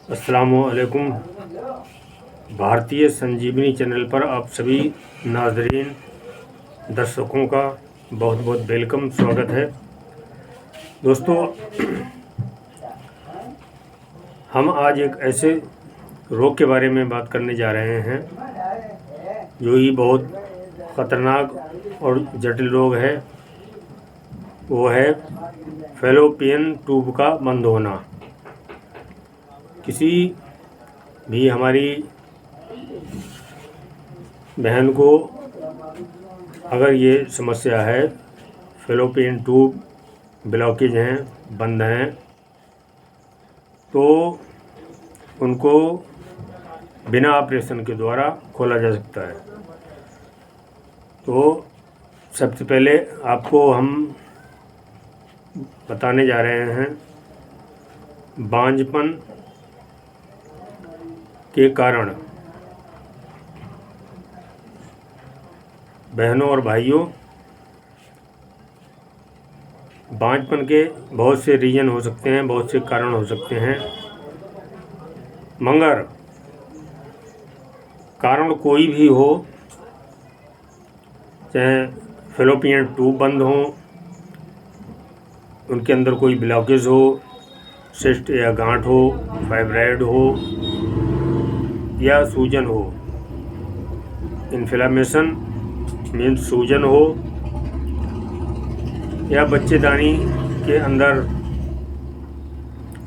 अस्सलामुअलैकुम। भारतीय संजीवनी चैनल पर आप सभी नाज़रीन दर्शकों का बहुत बहुत वेलकम, स्वागत है। दोस्तों, हम आज एक ऐसे रोग के बारे में बात करने जा रहे हैं जो ही बहुत ख़तरनाक और जटिल रोग है। वो है फैलोपियन ट्यूब का बंद होना। किसी भी हमारी बहन को अगर ये समस्या है, फैलोपियन ट्यूब ब्लॉकेज हैं, बंद हैं, तो उनको बिना ऑपरेशन के द्वारा खोला जा सकता है। तो सबसे पहले आपको हम बताने जा रहे हैं बांझपन के कारण। बहनों और भाइयों, बांझपन के बहुत से रीजन हो सकते हैं, बहुत से कारण हो सकते हैं, मगर कारण कोई भी हो, चाहे फैलोपियन ट्यूब बंद हो, उनके अंदर कोई ब्लॉकेज हो, सिस्ट या गांठ हो, फाइब्राइड हो या सूजन हो, इन्फ्लेमेशन मीन्स सूजन हो, या बच्चेदानी के अंदर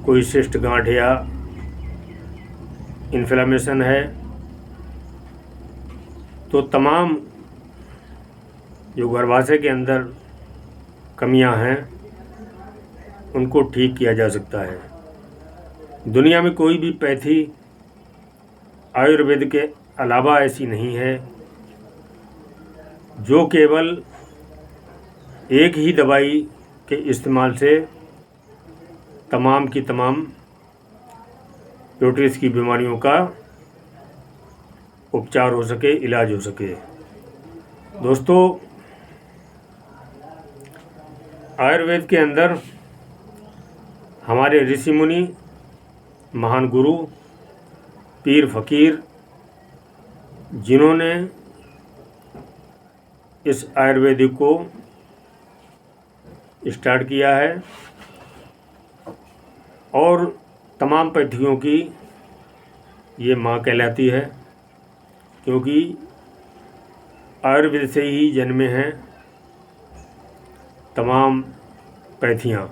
कोई सिस्ट गांठ या इन्फ्लेमेशन है, तो तमाम जो गर्भाशय के अंदर कमियां हैं उनको ठीक किया जा सकता है। दुनिया में कोई भी पैथी आयुर्वेद के अलावा ऐसी नहीं है जो केवल एक ही दवाई के इस्तेमाल से तमाम की तमाम यूट्रस की बीमारियों का उपचार हो सके, इलाज हो सके। दोस्तों, आयुर्वेद के अंदर हमारे ऋषि मुनि, महान गुरु, पीर फकीर, जिन्होंने इस आयुर्वेदिक को स्टार्ट किया है और तमाम पैथियों की ये माँ कहलाती है, क्योंकि आयुर्वेद से ही जन्मे हैं तमाम पैथियाँ।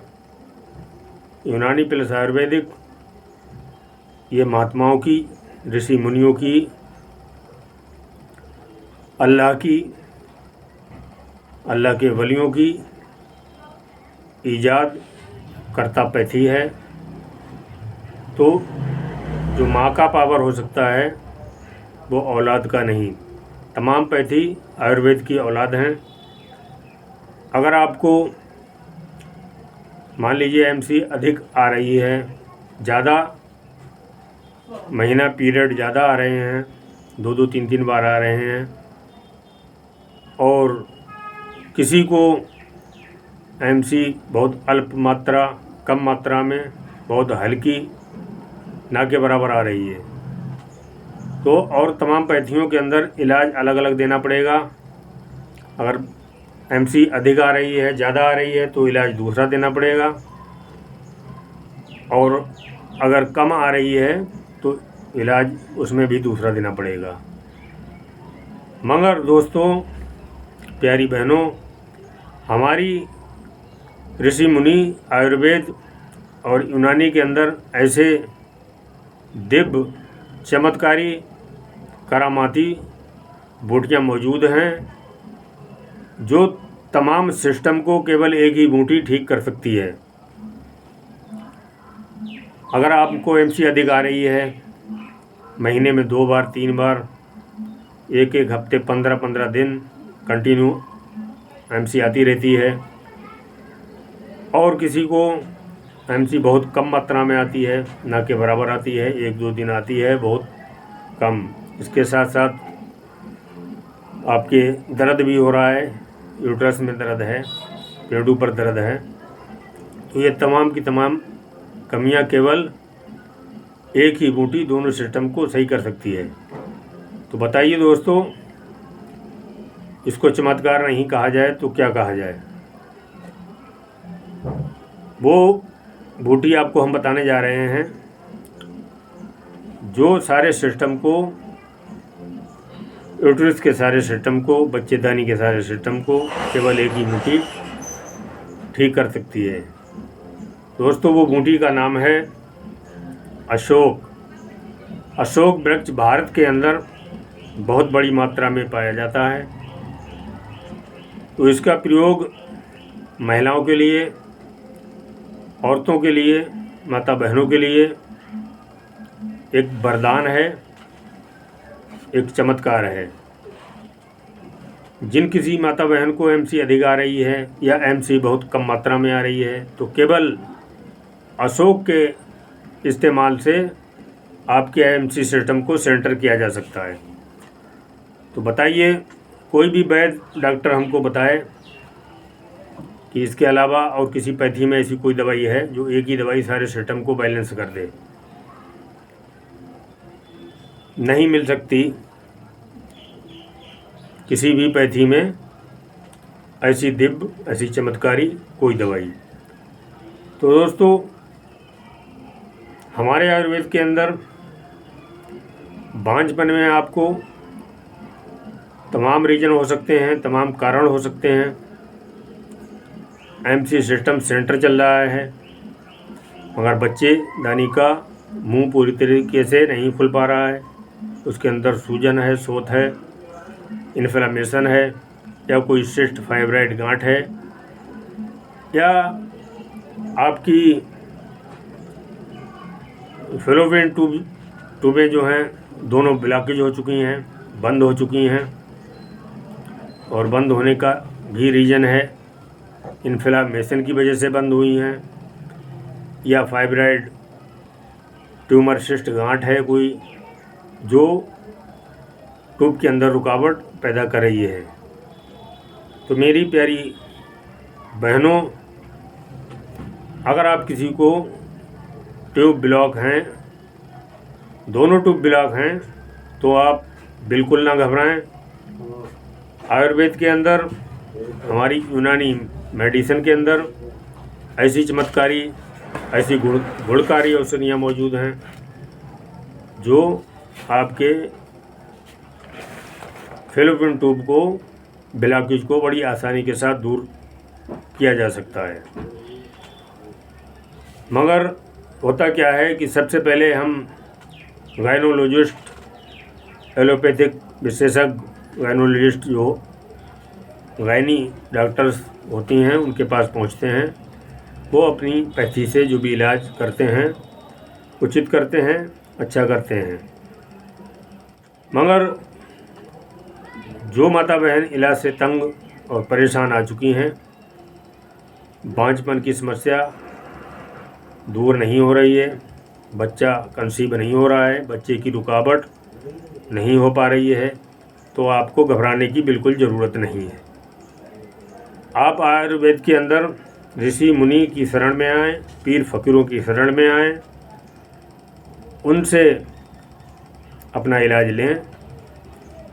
यूनानी प्लस आयुर्वेदिक, ये महात्माओं की, ऋषि मुनियों की, अल्लाह की, अल्लाह के वलियों की ईजाद करता पैथी है। तो जो माँ का पावर हो सकता है वो औलाद का नहीं। तमाम पैथी आयुर्वेद की औलाद हैं। अगर आपको मान लीजिए एमसी अधिक आ रही है, ज़्यादा महीना पीरियड ज़्यादा आ रहे हैं, 2-2 3-3 बार आ रहे हैं, और किसी को एमसी बहुत अल्प मात्रा, कम मात्रा में, बहुत हल्की, ना के बराबर आ रही है, तो और तमाम पैथियों के अंदर इलाज अलग अलग देना पड़ेगा। अगर एमसी अधिक आ रही है, ज़्यादा आ रही है, तो इलाज दूसरा देना पड़ेगा, और अगर कम आ रही है तो इलाज उसमें भी दूसरा देना पड़ेगा। मगर दोस्तों, प्यारी बहनों, हमारी ऋषि मुनि आयुर्वेद और यूनानी के अंदर ऐसे दिव्य, चमत्कारी, करामाती बूटियाँ मौजूद हैं जो तमाम सिस्टम को केवल एक ही बूटी ठीक कर सकती है। अगर आपको एमसी अधिक आ रही है, महीने में 2 बार 3 बार, एक हफ्ते 15-15 दिन कंटिन्यू एमसी आती रहती है, और किसी को एमसी बहुत कम मात्रा में आती है, ना के बराबर आती है, 1-2 दिन आती है, बहुत कम, इसके साथ साथ आपके दर्द भी हो रहा है, यूट्रस में दर्द है, पेड़ों पर दर्द है, तो ये तमाम की तमाम कमियां केवल एक ही बूटी दोनों सिस्टम को सही कर सकती है। तो बताइए दोस्तों, इसको चमत्कार नहीं कहा जाए तो क्या कहा जाए। वो बूटी आपको हम बताने जा रहे हैं जो सारे सिस्टम को, यूट्रस के सारे सिस्टम को, बच्चेदानी के सारे सिस्टम को केवल एक ही बूटी ठीक कर सकती है। दोस्तों, वो बूटी का नाम है अशोक। अशोक वृक्ष भारत के अंदर बहुत बड़ी मात्रा में पाया जाता है। तो इसका प्रयोग महिलाओं के लिए, औरतों के लिए, माता बहनों के लिए एक वरदान है, एक चमत्कार है। जिन किसी माता बहन को एमसी अधिक आ रही है या एमसी बहुत कम मात्रा में आ रही है, तो केवल अशोक के इस्तेमाल से आपके एमसी सिस्टम को सेंटर किया जा सकता है। तो बताइए, कोई भी वैद्य डॉक्टर हमको बताए कि इसके अलावा और किसी पैथी में ऐसी कोई दवाई है जो एक ही दवाई सारे सिस्टम को बैलेंस कर दे। नहीं मिल सकती किसी भी पैथी में ऐसी दिव्य, ऐसी चमत्कारी कोई दवाई। तो दोस्तों, हमारे आयुर्वेद के अंदर बांझपन में आपको तमाम रीजन हो सकते हैं, तमाम कारण हो सकते हैं। एमसी सिस्टम सेंटर चल रहा है मगर बच्चे दानी का मुंह पूरी तरीके से नहीं खुल पा रहा है, उसके अंदर सूजन है, सोत है, इन्फ्लेमेशन है, या कोई सिस्ट फाइब्राइड गांठ है, या आपकी फेलोपियन ट्यूबें जो हैं दोनों ब्लॉकेज हो चुकी हैं, बंद हो चुकी हैं। और बंद होने का भी रीज़न है इन्फ्लेमेशन की वजह से बंद हुई हैं, या फाइब्राइड ट्यूमर सिस्ट गांठ है कोई जो ट्यूब के अंदर रुकावट पैदा कर रही है। तो मेरी प्यारी बहनों, अगर आप किसी को ट्यूब ब्लॉक हैं, दोनों ट्यूब ब्लॉक हैं, तो आप बिल्कुल ना घबराएं। आयुर्वेद के अंदर, हमारी यूनानी मेडिसिन के अंदर ऐसी चमत्कारी, ऐसी गुणकारी औषधियाँ मौजूद हैं जो आपके फेलोपियन ट्यूब को, ब्लॉकेज को बड़ी आसानी के साथ दूर किया जा सकता है। मगर होता क्या है कि सबसे पहले हम गायनोलॉजिस्ट, एलोपैथिक विशेषज्ञ गायनोलॉजिस्ट जो गायनी डॉक्टर्स होती हैं उनके पास पहुंचते हैं। वो अपनी पैथी से जो भी इलाज करते हैं उचित करते हैं, अच्छा करते हैं। मगर जो माता बहन इलाज से तंग और परेशान आ चुकी हैं, बांझपन की समस्या दूर नहीं हो रही है, बच्चा कंसीव नहीं हो रहा है, बच्चे की रुकावट नहीं हो पा रही है, तो आपको घबराने की बिल्कुल ज़रूरत नहीं है। आप आयुर्वेद के अंदर ऋषि मुनि की शरण में आएँ, पीर फकीरों की शरण में आएँ, उनसे अपना इलाज लें,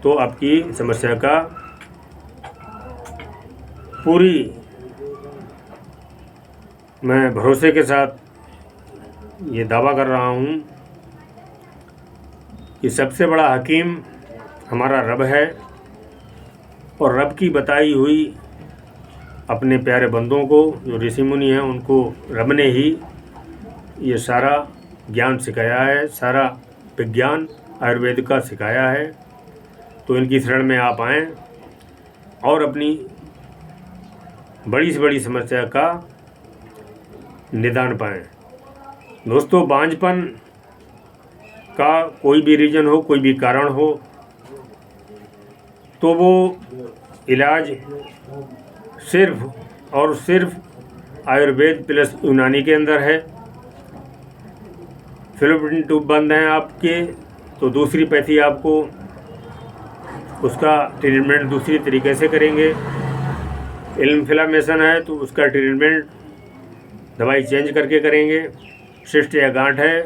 तो आपकी समस्या का पूरी, मैं भरोसे के साथ ये दावा कर रहा हूँ कि सबसे बड़ा हकीम हमारा रब है, और रब की बताई हुई अपने प्यारे बंदों को, जो ऋषि मुनि हैं, उनको रब ने ही ये सारा ज्ञान सिखाया है, सारा विज्ञान आयुर्वेद का सिखाया है। तो इनकी शरण में आप आएँ और अपनी बड़ी से बड़ी समस्या का निदान पाएँ। दोस्तों, बांझपन का कोई भी रीजन हो, कोई भी कारण हो, तो वो इलाज सिर्फ और सिर्फ आयुर्वेद प्लस यूनानी के अंदर है। फेलोपियन ट्यूब बंद हैं आपके, तो दूसरी पैथी आपको उसका ट्रीटमेंट दूसरी तरीके से करेंगे। इन्फ्लेमेशन है तो उसका ट्रीटमेंट दवाई चेंज करके करेंगे। सिस्ट या गांठ है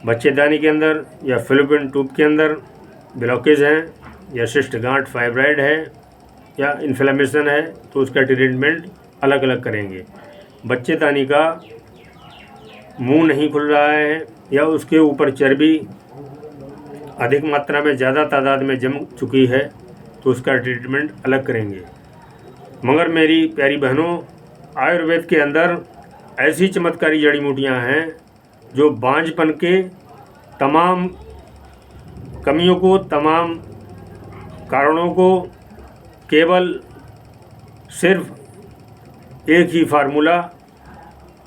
बच्चेदानी के अंदर या फ़ैलोपियन ट्यूब के अंदर ब्लॉकेज हैं या शिस्ट गांठ फाइब्राइड है या इन्फ्लेमेशन है तो उसका ट्रीटमेंट अलग अलग करेंगे। बच्चेदानी का मुंह नहीं खुल रहा है या उसके ऊपर चर्बी अधिक मात्रा में ज़्यादा तादाद में जम चुकी है तो उसका ट्रीटमेंट अलग करेंगे। मगर मेरी प्यारी बहनों, आयुर्वेद के अंदर ऐसी चमत्कारी जड़ी बूटियाँ हैं जो बांझपन के तमाम कमियों को, तमाम कारणों को केवल सिर्फ एक ही फार्मूला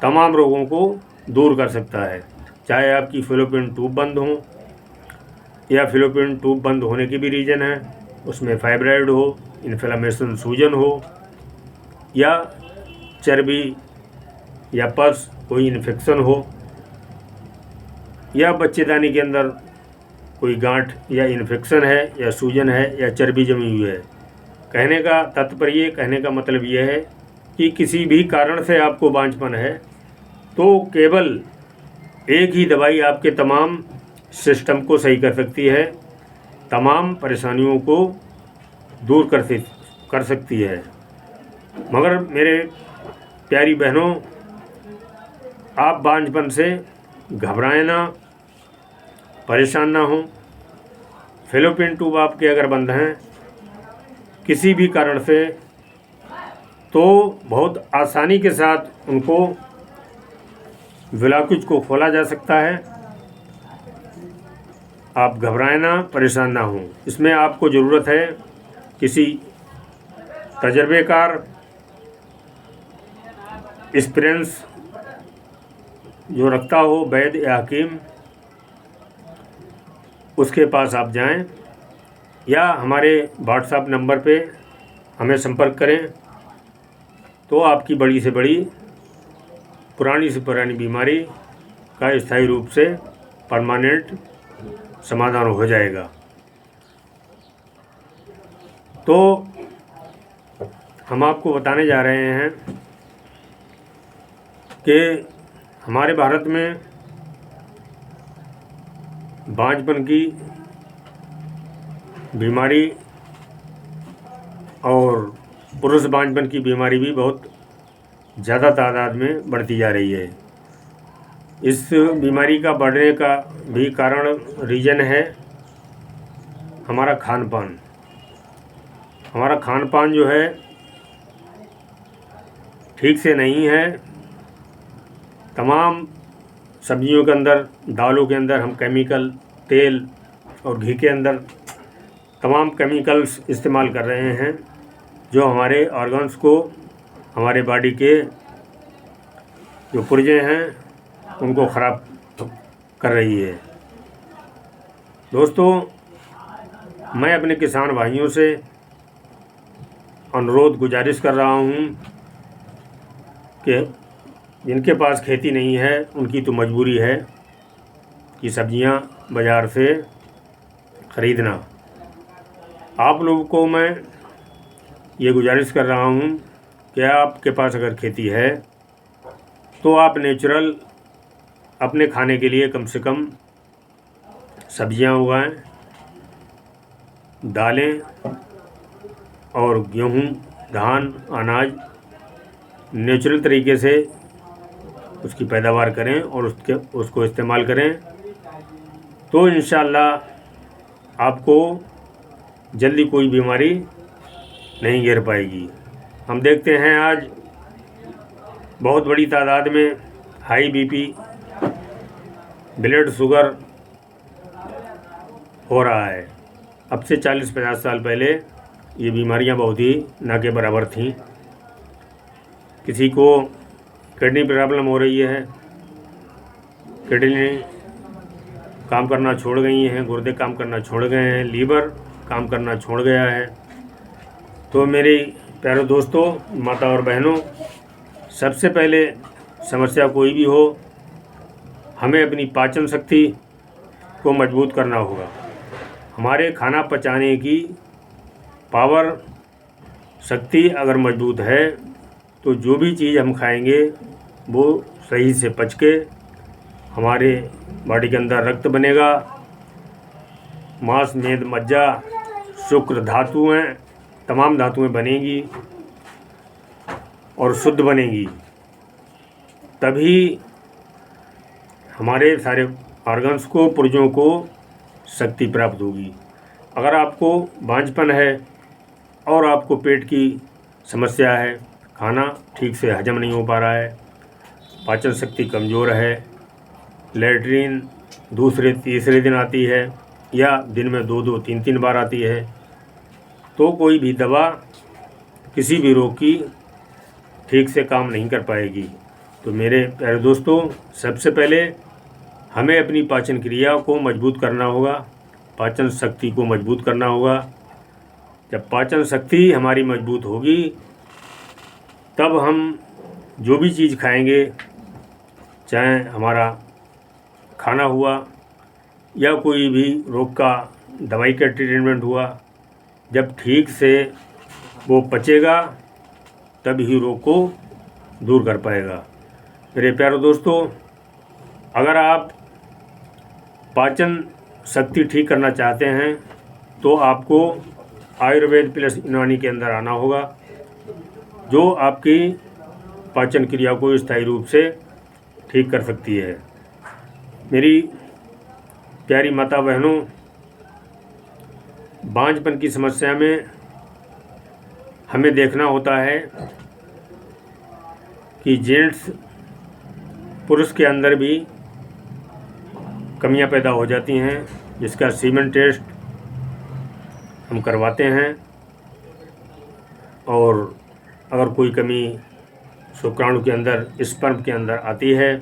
तमाम रोगों को दूर कर सकता है। चाहे आपकी फ़ैलोपियन ट्यूब बंद हो या फ़ैलोपियन ट्यूब बंद होने की भी रीज़न है, उसमें फाइब्राइड हो, इन्फ्लेमेशन, सूजन हो या चर्बी या पस कोई इन्फेक्शन हो या बच्चेदानी के अंदर कोई गांठ या इन्फेक्शन है या सूजन है या चर्बी जमी हुई है। कहने का तात्पर्य, कहने का मतलब ये है कि किसी भी कारण से आपको बांझपन है तो केवल एक ही दवाई आपके तमाम सिस्टम को सही कर सकती है, तमाम परेशानियों को दूर कर सकती है। मगर मेरे प्यारी बहनों, आप बांझपन से घबराएं ना, परेशान ना हो। फ़ैलोपियन ट्यूब आपके अगर बंद हैं किसी भी कारण से तो बहुत आसानी के साथ उनको ब्लॉकेज को खोला जा सकता है। आप घबराएं ना, परेशान ना हो। इसमें आपको ज़रूरत है किसी तजर्बेकार, एक्सपीरियंस जो रखता हो, वैद्य या हकीम, उसके पास आप जाएं या हमारे व्हाट्सएप नंबर पे हमें संपर्क करें तो आपकी बड़ी से बड़ी, पुरानी से पुरानी बीमारी का स्थायी रूप से परमानेंट समाधान हो जाएगा। तो हम आपको बताने जा रहे हैं कि हमारे भारत में बांझपन की बीमारी और पुरुष बांझपन की बीमारी भी बहुत ज़्यादा तादाद में बढ़ती जा रही है। इस बीमारी का बढ़ने का भी कारण, रीज़न है हमारा खान पान। हमारा खान पान जो है ठीक से नहीं है। तमाम सब्जियों के अंदर, दालों के अंदर हम केमिकल, तेल और घी के अंदर तमाम केमिकल्स इस्तेमाल कर रहे हैं जो हमारे ऑर्गन्स को, हमारे बॉडी के जो पुर्जे हैं उनको ख़राब कर रही है। दोस्तों, मैं अपने किसान भाइयों से अनुरोध, गुजारिश कर रहा हूँ कि जिनके पास खेती नहीं है उनकी तो मजबूरी है कि सब्जियां बाज़ार से ख़रीदना। आप लोगों को मैं ये गुजारिश कर रहा हूँ कि आपके पास अगर खेती है तो आप नेचुरल अपने खाने के लिए कम से कम सब्जियां उगाएं, दालें और गेहूँ, धान, अनाज नेचुरल तरीके से उसकी पैदावार करें और उसको इस्तेमाल करें तो इंशाअल्लाह आपको जल्दी कोई बीमारी नहीं घेर पाएगी। हम देखते हैं आज बहुत बड़ी तादाद में हाई बीपी, ब्लड शुगर हो रहा है। अब से 40-50 साल पहले ये बीमारियां बहुत ही ना के बराबर थीं। किसी को किडनी प्रॉब्लम हो रही है, किडनी काम करना छोड़ गई हैं, गुर्दे काम करना छोड़ गए हैं, लीवर काम करना छोड़ गया है। तो मेरे प्यारे दोस्तों, माता और बहनों, सबसे पहले समस्या कोई भी हो, हमें अपनी पाचन शक्ति को मजबूत करना होगा। हमारे खाना पचाने की पावर, शक्ति अगर मजबूत है तो जो भी चीज़ हम खाएंगे वो सही से पच के हमारे बॉडी के अंदर रक्त बनेगा, मांस, मेद, मज्जा, शुक्र, धातुएं, तमाम धातुएं बनेंगी और शुद्ध बनेंगी, तभी हमारे सारे ऑर्गन्स को, पुर्जों को शक्ति प्राप्त होगी। अगर आपको बांझपन है और आपको पेट की समस्या है, खाना ठीक से हजम नहीं हो पा रहा है, पाचन शक्ति कमज़ोर है, लैट्रीन दूसरे तीसरे दिन आती है या दिन में 2-2 3-3 बार आती है, तो कोई भी दवा किसी भी रोग की ठीक से काम नहीं कर पाएगी। तो मेरे प्यारे दोस्तों, सबसे पहले हमें अपनी पाचन क्रिया को मजबूत करना होगा, पाचन शक्ति को मजबूत करना होगा। जब पाचन शक्ति हमारी मजबूत होगी तब हम जो भी चीज़ खाएंगे, चाहे हमारा खाना हुआ या कोई भी रोग का दवाई का ट्रीटमेंट हुआ, जब ठीक से वो पचेगा तब ही रोग को दूर कर पाएगा। मेरे प्यारे दोस्तों, अगर आप पाचन शक्ति ठीक करना चाहते हैं तो आपको आयुर्वेद प्लस यूनानी के अंदर आना होगा, जो आपकी पाचन क्रिया को स्थायी रूप से ठीक कर सकती है। मेरी प्यारी माता बहनों, बांझपन की समस्या में हमें देखना होता है कि जेंट्स, पुरुष के अंदर भी कमियां पैदा हो जाती हैं, जिसका सीमेन टेस्ट हम करवाते हैं, और अगर कोई कमी शुक्राणु के अंदर, स्पर्म के अंदर आती है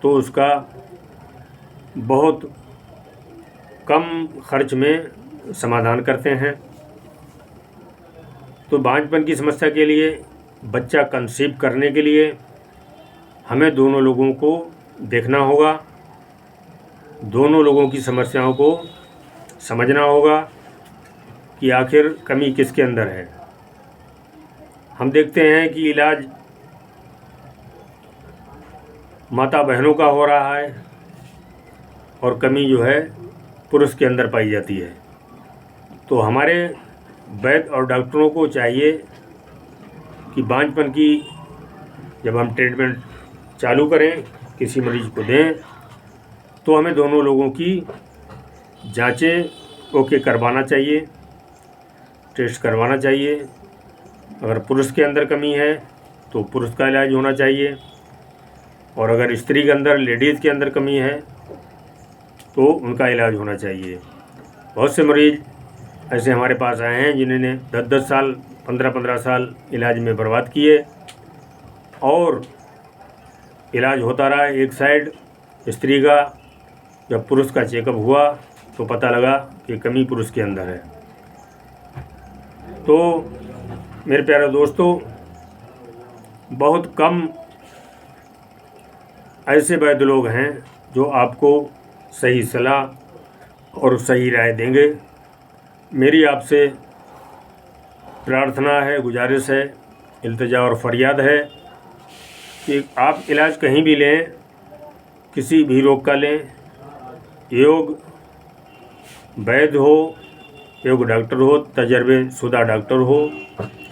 तो उसका बहुत कम खर्च में समाधान करते हैं। तो बांझपन की समस्या के लिए, बच्चा कंसीव करने के लिए हमें दोनों लोगों को देखना होगा, दोनों लोगों की समस्याओं को समझना होगा कि आखिर कमी किसके अंदर है। हम देखते हैं कि इलाज माता बहनों का हो रहा है और कमी जो है पुरुष के अंदर पाई जाती है। तो हमारे वैद्य और डॉक्टरों को चाहिए कि बांझपन की जब हम ट्रीटमेंट चालू करें, किसी मरीज को दें, तो हमें दोनों लोगों की जांचें ओके करवाना चाहिए, टेस्ट करवाना चाहिए। अगर पुरुष के अंदर कमी है तो पुरुष का इलाज होना चाहिए, और अगर स्त्री के अंदर, लेडीज़ के अंदर कमी है तो उनका इलाज होना चाहिए। बहुत से मरीज ऐसे हमारे पास आए हैं जिन्होंने 10-10 साल, 15-15 साल इलाज में बर्बाद किए, और इलाज होता रहा एक साइड स्त्री का। जब पुरुष का चेकअप हुआ तो पता लगा कि कमी पुरुष के अंदर है। तो मेरे प्यारे दोस्तों, बहुत कम ऐसे वैद्य लोग हैं जो आपको सही सलाह और सही राय देंगे। मेरी आपसे प्रार्थना है, गुजारिश है, इल्तिजा और फरियाद है कि आप इलाज कहीं भी लें, किसी भी रोग का लें, योग वैद्य हो, योग डॉक्टर हो, तजर्बे शुदा डॉक्टर हो,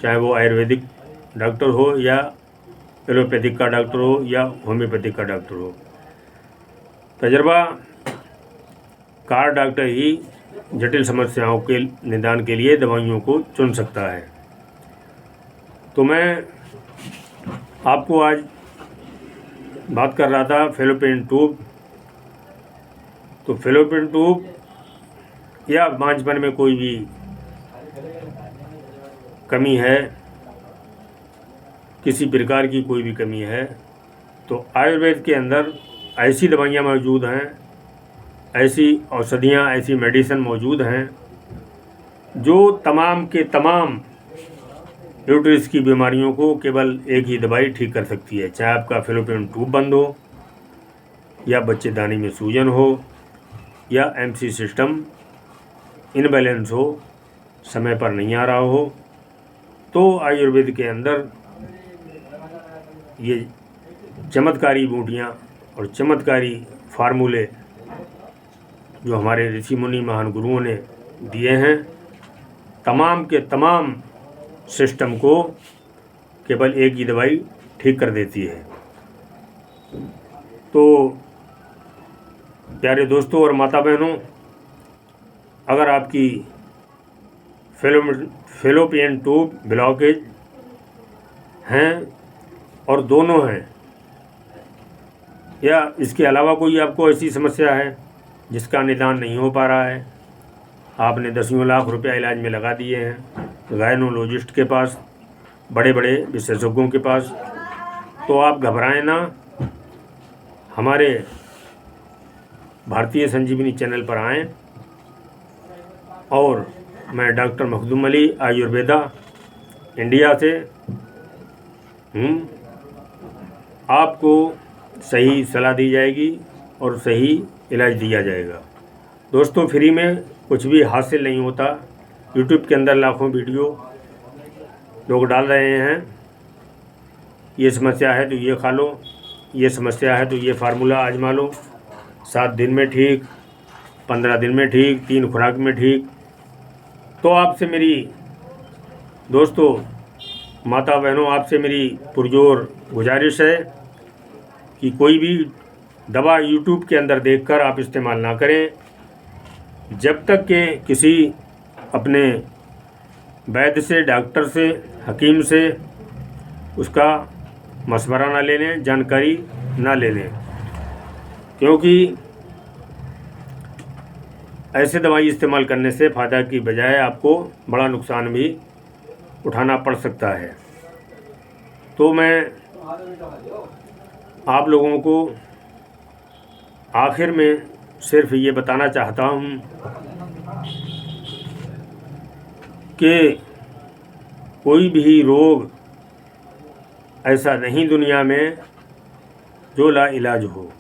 चाहे वो आयुर्वेदिक डॉक्टर हो या एलोपैथिक का डॉक्टर हो या होम्योपैथिक का डॉक्टर हो, तजर्बा कार डॉक्टर ही जटिल समस्याओं के निदान के लिए दवाइयों को चुन सकता है। तो मैं आपको आज बात कर रहा था फैलोपियन ट्यूब। तो फैलोपियन ट्यूब या बांझपन में कोई भी कमी है, किसी प्रकार की कोई भी कमी है, तो आयुर्वेद के अंदर ऐसी दवाइयाँ मौजूद हैं, ऐसी औषधियाँ, ऐसी मेडिसिन मौजूद हैं जो तमाम के तमाम यूट्रस की बीमारियों को केवल एक ही दवाई ठीक कर सकती है। चाहे आपका फैलोपियन ट्यूब बंद हो, या बच्चेदानी में सूजन हो, या एमसी सिस्टम इनबैलेंस हो, समय पर नहीं आ रहा हो, तो आयुर्वेद के अंदर ये चमत्कारी बूटियाँ और चमत्कारी फार्मूले जो हमारे ऋषि मुनि महान गुरुओं ने दिए हैं, तमाम के तमाम सिस्टम को केवल एक ही दवाई ठीक कर देती है। तो प्यारे दोस्तों और माता बहनों, अगर आपकी फेलोपियन ट्यूब ब्लॉकेज हैं और दोनों हैं, या इसके अलावा कोई आपको ऐसी समस्या है जिसका निदान नहीं हो पा रहा है, आपने दसियों लाख रुपया इलाज में लगा दिए हैं गायनोलॉजिस्ट के पास, बड़े बड़े विशेषज्ञों के पास, तो आप घबराएं ना। हमारे भारतीय संजीवनी चैनल पर आएं और मैं डॉक्टर मखदूम अली आयुर्वेदा इंडिया से आपको सही सलाह दी जाएगी और सही इलाज दिया जाएगा। दोस्तों, फ्री में कुछ भी हासिल नहीं होता। यूट्यूब के अंदर लाखों वीडियो लोग डाल रहे हैं, ये समस्या है तो ये खा लो, ये समस्या है तो ये फार्मूला आजमा लो, 7 दिन में ठीक, 15 दिन में ठीक, 3 खुराक में ठीक। तो आपसे मेरी दोस्तों, माता बहनों, आपसे मेरी पुरजोर गुजारिश है कि कोई भी दवा यूट्यूब के अंदर देखकर आप इस्तेमाल ना करें, जब तक कि किसी अपने वैद्य से, डॉक्टर से, हकीम से उसका मशवरा ना ले लें, जानकारी ना ले लें, क्योंकि ऐसे दवाई इस्तेमाल करने से फ़ायदा की बजाय आपको बड़ा नुकसान भी उठाना पड़ सकता है। तो मैं आप लोगों को आखिर में सिर्फ ये बताना चाहता हूँ कि कोई भी रोग ऐसा नहीं दुनिया में जो लाइलाज हो।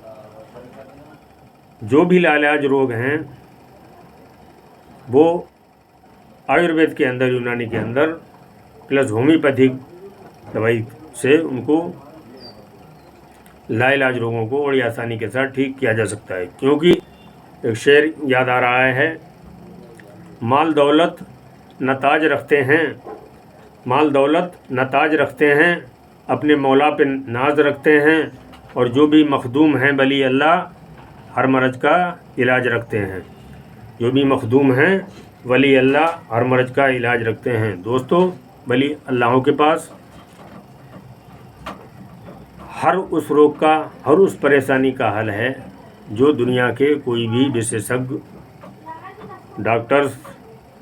जो भी लाइलाज रोग हैं वो आयुर्वेद के अंदर, यूनानी के अंदर प्लस होम्योपैथिक दवाई से उनको लाइलाज रोगों को बड़ी आसानी के साथ ठीक किया जा सकता है। क्योंकि एक शेर याद आ रहा है, माल दौलत न ताज रखते हैं, माल दौलत न ताज रखते हैं, अपने मौला पे नाज रखते हैं, और जो भी मखदूम हैं वली अल्लाह हर मर्ज का इलाज रखते हैं। जो भी मखदूम हैं वली अल्लाह हर मर्ज का इलाज रखते हैं। दोस्तों, वली अल्लाहों के पास हर उस रोग का, हर उस परेशानी का हल है जो दुनिया के कोई भी विशेषज्ञ, डॉक्टर्स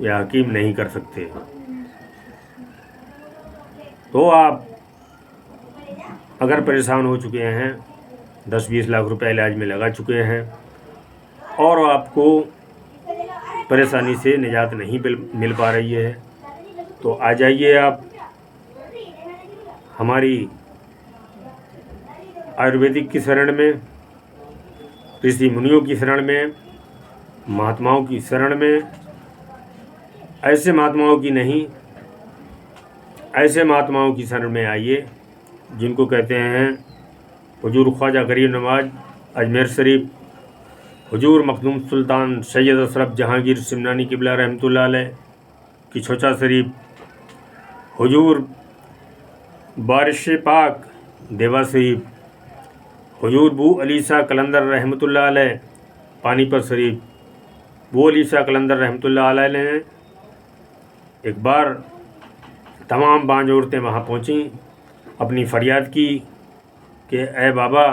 या हकीम नहीं कर सकते। तो आप अगर परेशान हो चुके हैं, 10-20 लाख रुपए इलाज में लगा चुके हैं और आपको परेशानी से निजात नहीं मिल पा रही है, तो आ जाइए आप हमारी आयुर्वेदिक की शरण में, ऋषि मुनियों की शरण में, महात्माओं की शरण में। ऐसे महात्माओं की नहीं, ऐसे महात्माओं की शरण में आइए जिनको कहते हैं हुजूर ख्वाजा गरीब नवाज अजमेर शरीफ, हुजूर मखदूम सुल्तान सैयद अशरफ जहांगीर सिमनानी किबला रहमतुल्लाह अलैह की छोचा शरीफ, हुजूर बारिश पाक देवा शरीफ, हुजूर बू अली शाह कलंदर रहमतुल्लाह अलैह पानीपत शरीफ। बू अली शाह कलंदर रहमतुल्लाह अलैह ने एक बार तमाम बांझ औरतें वहाँ पहुँची, अपनी फरियाद की कि ऐ बाबा,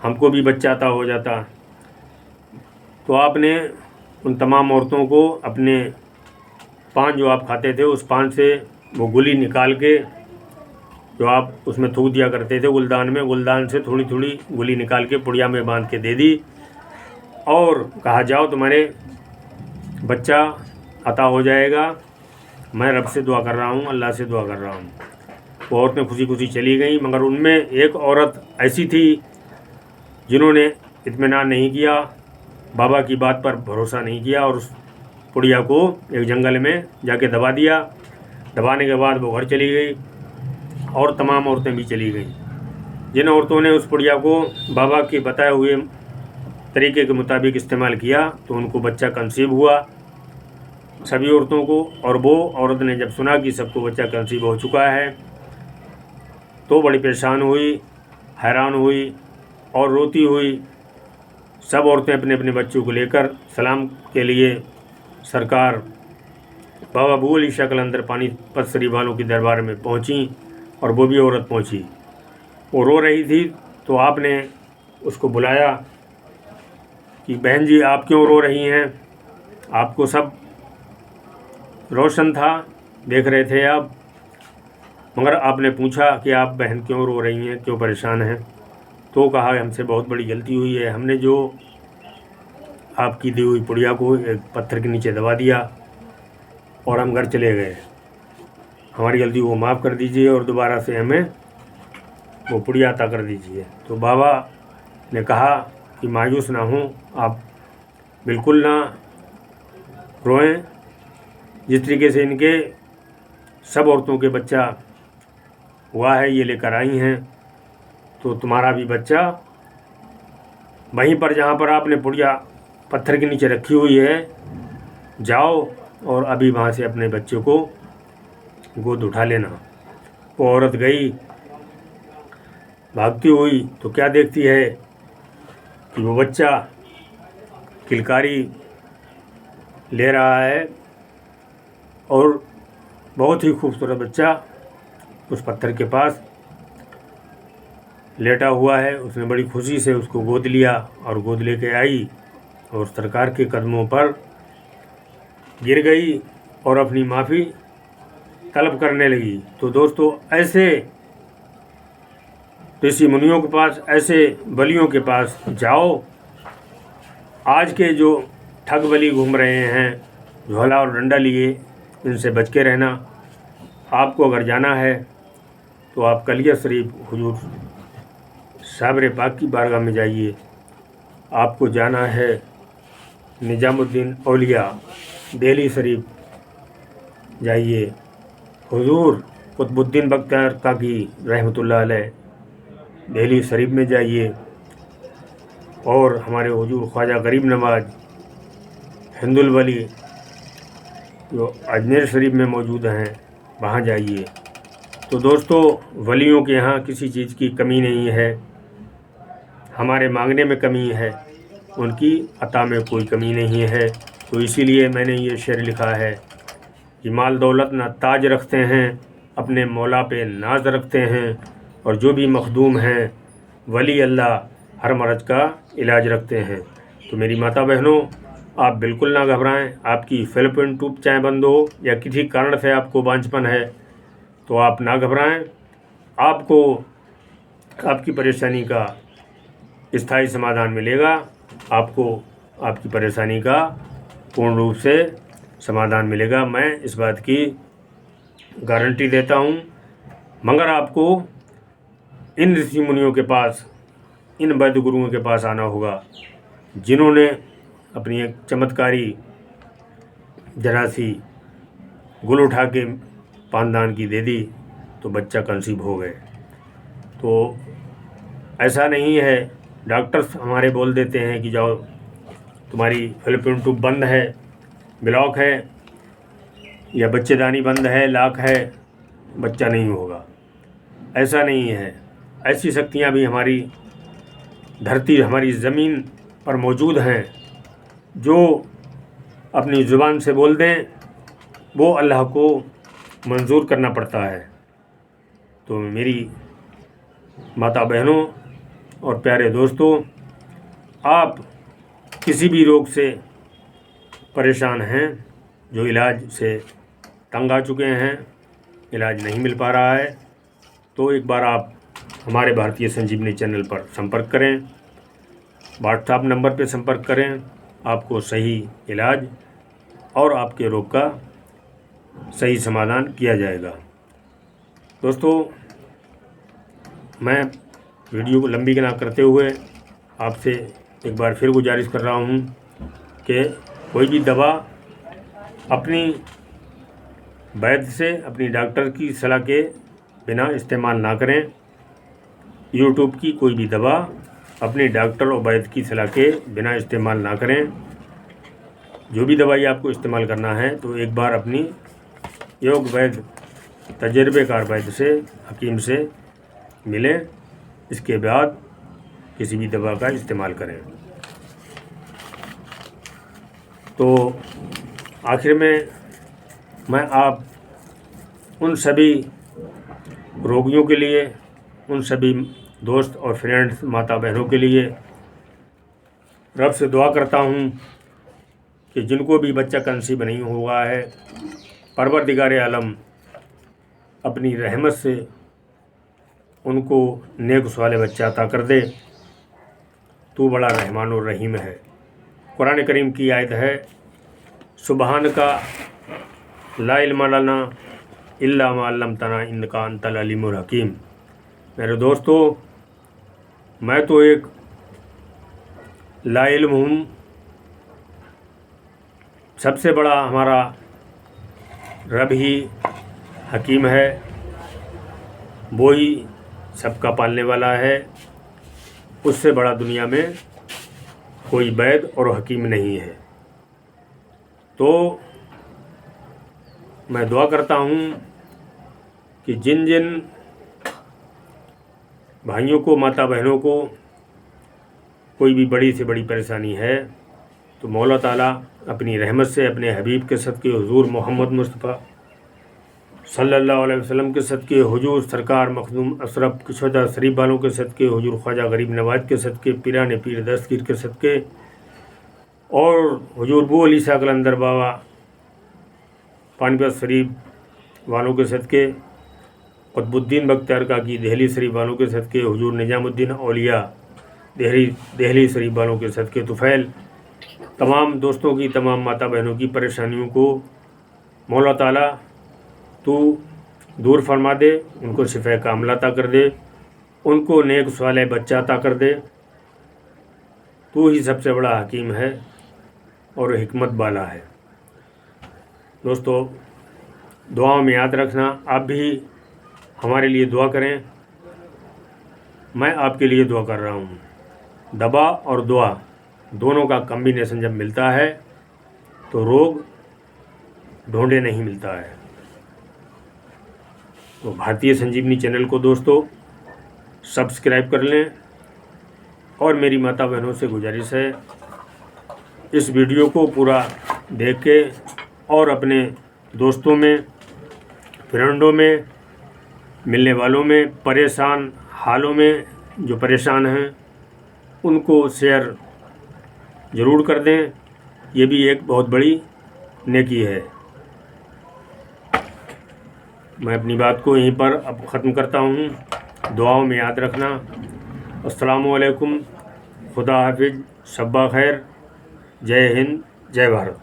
हमको भी बच्चा अता हो जाता। तो आपने उन तमाम औरतों को अपने पान जो आप खाते थे उस पान से वो गुली निकाल के, जो आप उसमें थूक दिया करते थे गुलदान में, गुलदान से थोड़ी थोड़ी गुली निकाल के पुड़िया में बांध के दे दी और कहा जाओ तुम्हारे बच्चा अता हो जाएगा। मैं रब से दुआ कर रहा हूँ, अल्लाह से दुआ कर रहा हूँ। वो औरतें खुशी खुशी चली गई, मगर उनमें एक औरत ऐसी थी जिन्होंने इत्मीनान नहीं किया, बाबा की बात पर भरोसा नहीं किया और उस पुड़िया को एक जंगल में जाके दबा दिया। दबाने के बाद वो घर चली गई और तमाम औरतें भी चली गईं। जिन औरतों ने उस पुड़िया को बाबा के बताए हुए तरीके के मुताबिक इस्तेमाल किया तो उनको बच्चा कंसीव हुआ सभी औरतों को। और वो औरत ने जब सुना कि सबको बच्चा कंसीव हो चुका है तो बड़ी परेशान हुई, हैरान हुई और रोती हुई। सब औरतें अपने अपने बच्चों को लेकर सलाम के लिए सरकार बाबा बूढ़ी अली शाह कलंदर पानीपत शरीफ वालों के दरबार में पहुंची। और वो भी औरत पहुंची, वो रो रही थी। तो आपने उसको बुलाया कि बहन जी आप क्यों रो रही हैं, आपको सब रोशन था, देख रहे थे आप, मगर आपने पूछा कि आप बहन क्यों रो रही हैं, क्यों परेशान हैं। तो कहा हमसे बहुत बड़ी गलती हुई है, हमने जो आपकी दी हुई पुड़िया को एक पत्थर के नीचे दबा दिया और हम घर चले गए, हमारी गलती को माफ़ कर दीजिए और दोबारा से हमें वो पुड़िया अता कर दीजिए। तो बाबा ने कहा कि मायूस ना हों, आप बिल्कुल ना रोएं। जिस तरीके से इनके सब औरतों के बच्चा हुआ है, ये लेकर आई हैं, तो तुम्हारा भी बच्चा वहीं पर जहाँ पर आपने पुड़िया पत्थर के नीचे रखी हुई है जाओ और अभी वहाँ से अपने बच्चे को गोद उठा लेना। वो औरत गई भागती हुई तो क्या देखती है कि वो बच्चा किलकारी ले रहा है और बहुत ही खूबसूरत बच्चा उस पत्थर के पास लेटा हुआ है। उसने बड़ी खुशी से उसको गोद लिया और गोद लेके आई और सरकार के कदमों पर गिर गई और अपनी माफ़ी तलब करने लगी। तो दोस्तों ऐसे ऋषि मुनियों के पास, ऐसे बलियों के पास जाओ। आज के जो ठग बली घूम रहे हैं झोला और डंडा लिए, इनसे बच के रहना। आपको अगर जाना है तो आप कलिया शरीफ हुजूर साबरे पाक की बारगाह में जाइए। आपको जाना है निजामुद्दीन औलिया दिल्ली शरीफ जाइए, हुजूर कुतुबुद्दीन बख्तियार काकी रहमतुल्लाह अलैह दिल्ली शरीफ में जाइए, और हमारे हुजूर ख्वाजा गरीब नवाज हिंदुल वली जो अजमेर शरीफ में मौजूद हैं वहाँ जाइए। तो दोस्तों वलियों के यहाँ किसी चीज़ की कमी नहीं है, हमारे मांगने में कमी है, उनकी अता में कोई कमी नहीं है। तो इसीलिए मैंने ये शेर लिखा है कि माल दौलत ना ताज रखते हैं, अपने मौला पे नाज रखते हैं, और जो भी मखदूम हैं वली अल्लाह हर मर्ज़ का इलाज रखते हैं। तो मेरी माता बहनों आप बिल्कुल ना घबराएं। आपकी फिलिपिन ट्यूब चाहे बंद हो या किसी कारण से आपको बांझपन है तो आप ना घबराएं, आपको आपकी परेशानी का स्थायी समाधान मिलेगा, आपको आपकी परेशानी का पूर्ण रूप से समाधान मिलेगा। मैं इस बात की गारंटी देता हूँ। मगर आपको इन ऋषि मुनियों के पास, इन वैद्य गुरुओं के पास आना होगा जिन्होंने अपनी एक चमत्कारी जरा सी गुल उठा के पानदान की दे दी तो बच्चा कंसीव हो गए। तो ऐसा नहीं है, डॉक्टर्स हमारे बोल देते हैं कि जाओ तुम्हारी फिलिपिन ट्यूब बंद है, ब्लॉक है, या बच्चेदानी बंद है, लाक है, बच्चा नहीं होगा। ऐसा नहीं है, ऐसी शक्तियाँ भी हमारी धरती, हमारी ज़मीन पर मौजूद हैं। जो अपनी ज़ुबान से बोल दें वो अल्लाह को मंजूर करना पड़ता है। तो मेरी माता बहनों और प्यारे दोस्तों, आप किसी भी रोग से परेशान हैं, जो इलाज से तंग आ चुके हैं, इलाज नहीं मिल पा रहा है, तो एक बार आप हमारे भारतीय संजीवनी चैनल पर संपर्क करें, व्हाट्सएप नंबर पर संपर्क करें। आपको सही इलाज और आपके रोग का सही समाधान किया जाएगा। दोस्तों मैं वीडियो को लंबी ना करते हुए आपसे एक बार फिर गुजारिश कर रहा हूँ कि कोई भी दवा अपनी वैद्य से, अपनी डॉक्टर की सलाह के बिना इस्तेमाल ना करें। यूट्यूब की कोई भी दवा अपने डॉक्टर और वैद्य की सलाह के बिना इस्तेमाल ना करें। जो भी दवाई आपको इस्तेमाल करना है तो एक बार अपनी योग वैद्य तजर्बेकार वैद्य से, हकीम से मिलें, इसके बाद किसी भी दवा का इस्तेमाल करें। तो आखिर में मैं आप उन सभी रोगियों के लिए, उन सभी दोस्त और फ्रेंड्स, माता बहनों के लिए रब से दुआ करता हूँ कि जिनको भी बच्चा कंसीव नहीं हुआ है, परवरदिगार आलम अपनी रहमत से उनको नेक स्वाले बच्चा अता कर दे। तू बड़ा रहमान और रहीम है। कुरान करीम की आयत है, सुबहान का ला इल्मा लना इल्ला मा अल्लमतना इन्नका अंतल अलीमुल हकीम। मेरे दोस्तों, मैं तो एक ला इल्म हूँ। सबसे बड़ा हमारा रब ही हकीम है, वो ही सबका पालने वाला है। उससे बड़ा दुनिया में कोई वैद्य और हकीम नहीं है। तो मैं दुआ करता हूँ कि जिन जिन भाइयों को, माता बहनों को कोई भी बड़ी से बड़ी परेशानी है, तो मौला ताला अपनी रहमत से अपने हबीब के सदके, हुजूर मोहम्मद मुस्तफ़ा सल्लल्लाहु अलैहि वसल्लम के सदके, हुजूर सरकार मखदूम अशरफ किशोदा शरीफ वालों के सदके, हुजूर ख्वाजा गरीब नवाज के सदके, पीरान पीर दस्तगीर के सदके, और हुजूर बू अली शाह कलंदर बाबा पानीपत शरीफ वालों के सदके, कुतुबुद्दीन बख्तियार काकी दहली शरीफ वालों के सदके, हुजूर निजामुद्दीन औलिया दहली शरीफ वालों के सदके तुफ़ैल, तमाम दोस्तों की, तमाम माता बहनों की परेशानियों को मौला ताला तू दूर फरमा दे, उनको शिफ़ा कामिला अता कर दे, उनको नेक सालेह बच्चा अता कर दे। तू ही सबसे बड़ा हकीम है और हिकमत वाला है। दोस्तों, दुआओं में याद रखना, आप भी हमारे लिए दुआ करें। मैं आपके लिए दुआ कर रहा हूँ। दवा और दुआ दोनों का कम्बिनेशन जब मिलता है तो रोग ढूंढे नहीं मिलता है। तो भारतीय संजीवनी चैनल को दोस्तों सब्सक्राइब कर लें, और मेरी माता बहनों से गुजारिश है, इस वीडियो को पूरा देख के और अपने दोस्तों में, फ्रेंडों में, मिलने वालों में, परेशान हालों में जो परेशान हैं उनको शेयर ज़रूर कर दें। ये भी एक बहुत बड़ी नेकी है। मैं अपनी बात को यहीं पर अब ख़त्म करता हूँ। दुआओं में याद रखना। अस्सलामु अलैकुम, खुदा हाफिज़, शब्बा खैर, जय हिंद, जय भारत।